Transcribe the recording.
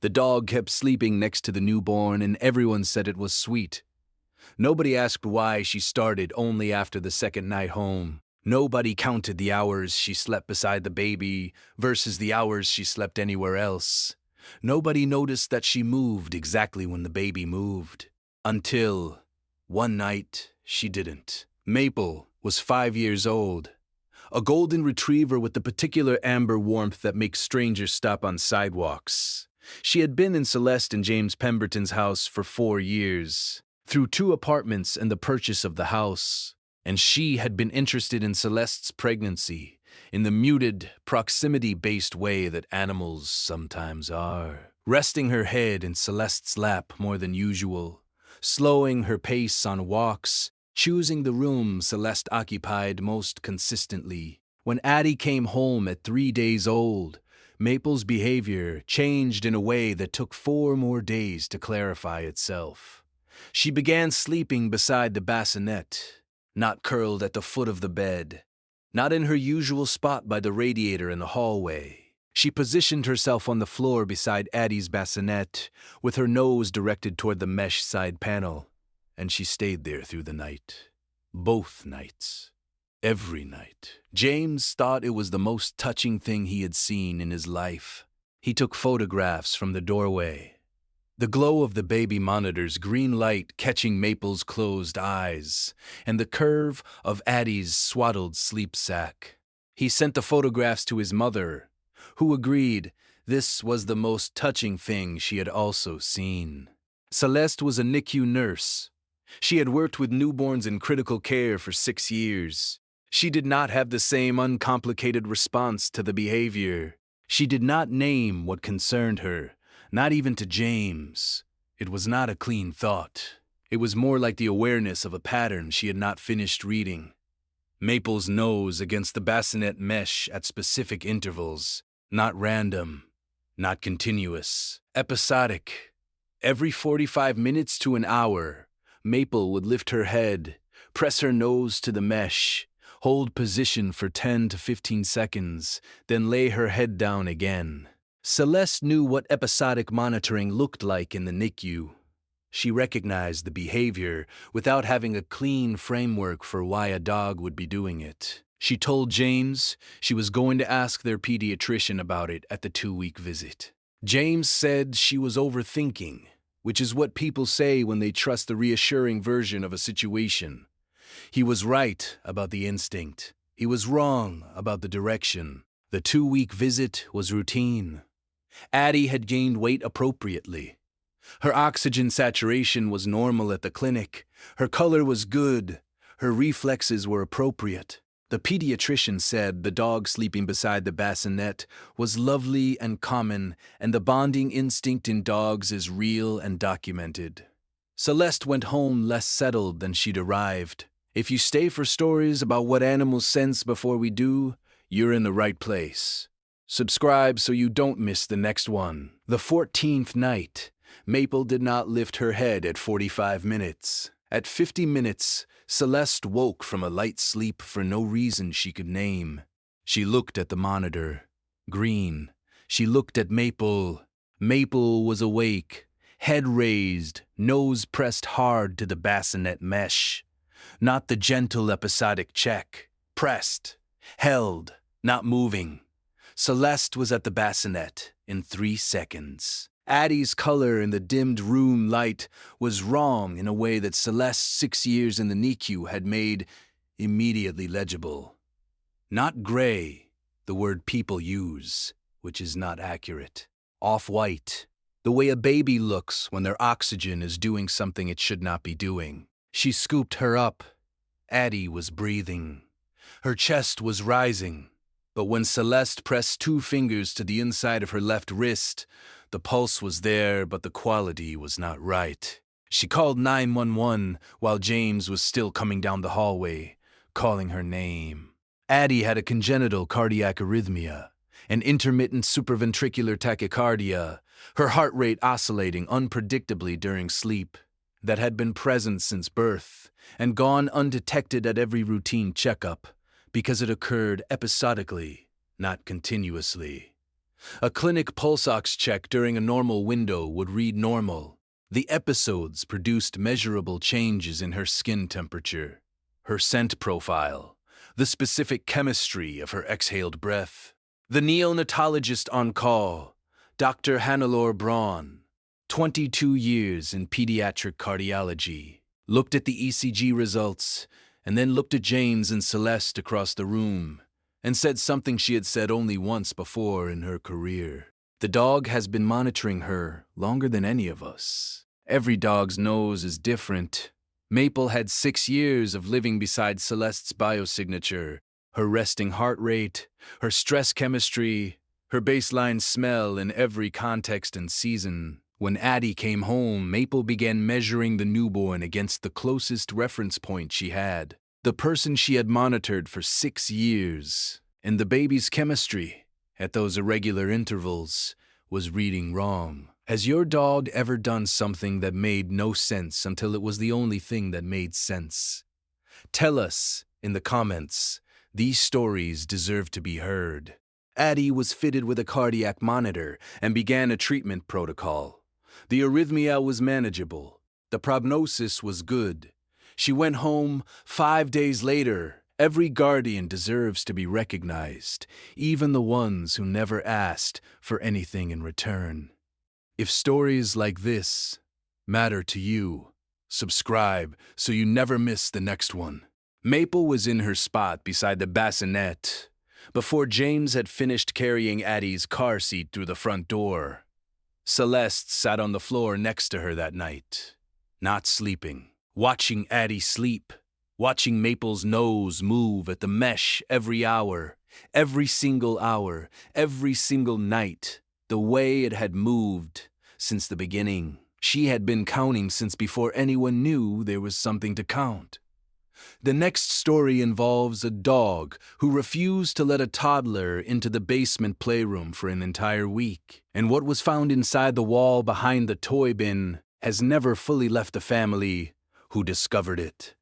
The dog kept sleeping next to the newborn, and everyone said it was sweet. Nobody asked why she started only after the second night home. Nobody counted the hours she slept beside the baby versus the hours she slept anywhere else. Nobody noticed that she moved exactly when the baby moved. Until one night, she didn't. Maple was 5 years old. A golden retriever with the particular amber warmth that makes strangers stop on sidewalks. She had been in Celeste and James Pemberton's house for 4 years, through 2 apartments and the purchase of the house. And she had been interested in Celeste's pregnancy, in the muted, proximity-based way that animals sometimes are. Resting her head in Celeste's lap more than usual, slowing her pace on walks, choosing the room Celeste occupied most consistently. When Addie came home at 3 days old, Maple's behavior changed in a way that took 4 more days to clarify itself. She began sleeping beside the bassinet, not curled at the foot of the bed, not in her usual spot by the radiator in the hallway. She positioned herself on the floor beside Addie's bassinet, with her nose directed toward the mesh side panel, and she stayed there through the night. Both nights. Every night. James thought it was the most touching thing he had seen in his life. He took photographs from the doorway. The glow of the baby monitor's green light catching Maple's closed eyes, and the curve of Addie's swaddled sleep sack. He sent the photographs to his mother, who agreed this was the most touching thing she had also seen. Celeste was a NICU nurse. She had worked with newborns in critical care for 6 years. She did not have the same uncomplicated response to the behavior. She did not name what concerned her, not even to James. It was not a clean thought. It was more like the awareness of a pattern she had not finished reading. Maple's nose against the bassinet mesh at specific intervals, not random, not continuous, episodic. Every 45 minutes to an hour, Maple would lift her head, press her nose to the mesh, hold position for 10 to 15 seconds, then lay her head down again. Celeste knew what episodic monitoring looked like in the NICU. She recognized the behavior without having a clean framework for why a dog would be doing it. She told James she was going to ask their pediatrician about it at the 2-week visit. James said she was overthinking, which is what people say when they trust the reassuring version of a situation. He was right about the instinct. He was wrong about the direction. The 2-week visit was routine. Addie had gained weight appropriately. Her oxygen saturation was normal at the clinic. Her color was good. Her reflexes were appropriate. The pediatrician said the dog sleeping beside the bassinet was lovely and common, and the bonding instinct in dogs is real and documented. Celeste went home less settled than she'd arrived. If you stay for stories about what animals sense before we do, you're in the right place. Subscribe so you don't miss the next one. The 14th night, Maple did not lift her head at 45 minutes. At 50 minutes, Celeste woke from a light sleep for no reason she could name. She looked at the monitor. Green. She looked at Maple. Maple was awake, head raised, nose pressed hard to the bassinet mesh. Not the gentle episodic check. Pressed. Held. Not moving. Celeste was at the bassinet in 3 seconds. Addie's color in the dimmed room light was wrong in a way that Celeste's 6 years in the NICU had made immediately legible. Not gray, the word people use, which is not accurate. Off-white, the way a baby looks when their oxygen is doing something it should not be doing. She scooped her up. Addie was breathing. Her chest was rising. But when Celeste pressed 2 fingers to the inside of her left wrist, the pulse was there, but the quality was not right. She called 911 while James was still coming down the hallway, calling her name. Addie had a congenital cardiac arrhythmia, an intermittent supraventricular tachycardia, her heart rate oscillating unpredictably during sleep, that had been present since birth and gone undetected at every routine checkup, because it occurred episodically, not continuously. A clinic pulse ox check during a normal window would read normal. The episodes produced measurable changes in her skin temperature, her scent profile, the specific chemistry of her exhaled breath. The neonatologist on call, Dr. Hannelore Braun, 22 years in pediatric cardiology, looked at the ECG results and then looked at James and Celeste across the room and said something she had said only once before in her career. The dog has been monitoring her longer than any of us. Every dog's nose is different. Maple had 6 years of living beside Celeste's biosignature, her resting heart rate, her stress chemistry, her baseline smell in every context and season. When Addie came home, Maple began measuring the newborn against the closest reference point she had, the person she had monitored for 6 years. And the baby's chemistry, at those irregular intervals, was reading wrong. Has your dog ever done something that made no sense until it was the only thing that made sense? Tell us in the comments. These stories deserve to be heard. Addie was fitted with a cardiac monitor and began a treatment protocol. The arrhythmia was manageable. The prognosis was good. She went home 5 days later. Every guardian deserves to be recognized, even the ones who never asked for anything in return. If stories like this matter to you, subscribe so you never miss the next one. Maple was in her spot beside the bassinet before James had finished carrying Addie's car seat through the front door. Celeste sat on the floor next to her that night, not sleeping, watching Addie sleep, watching Maple's nose move at the mesh every hour, every single hour, every single night, the way it had moved since the beginning. She had been counting since before anyone knew there was something to count. The next story involves a dog who refused to let a toddler into the basement playroom for an entire week, and what was found inside the wall behind the toy bin has never fully left the family who discovered it.